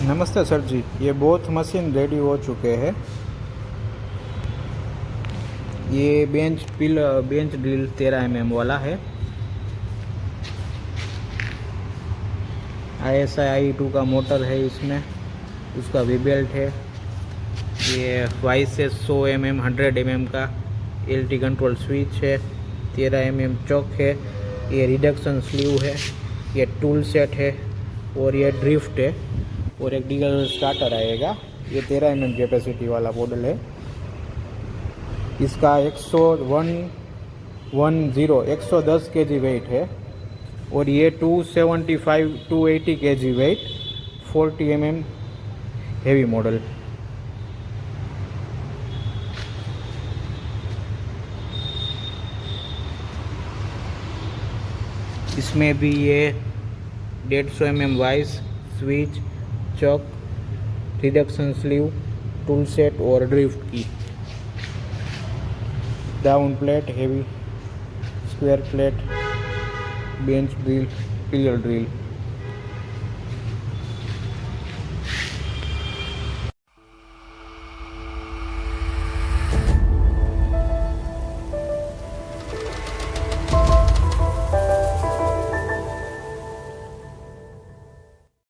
नमस्ते सर जी, ये both machine ready हो चुके हैं। ये बेंच ड्रिल 13 mm वाला है। ISI-2 का मोटर है इसमें, उसका वी बेल्ट है। ये वाई से 100 mm 100 mm का LT कंट्रोल स्विच है। 13 mm चॉक है। ये रिडक्शन स्लीव है। ये टूल सेट है और ये ड्रिफ्ट है और एक डीजल स्टार्टर आएगा। ये 13 mm कैपेसिटी वाला मॉडल है। इसका 110 kg वेट है और ये 280 kg weight 40 mm heavy model. इसमें भी ये 150 mm vice, switch, chuck, reduction sleeve, tool set और ड्रिफ्ट की down plate, heavy square plate, bench drill, pillar drill.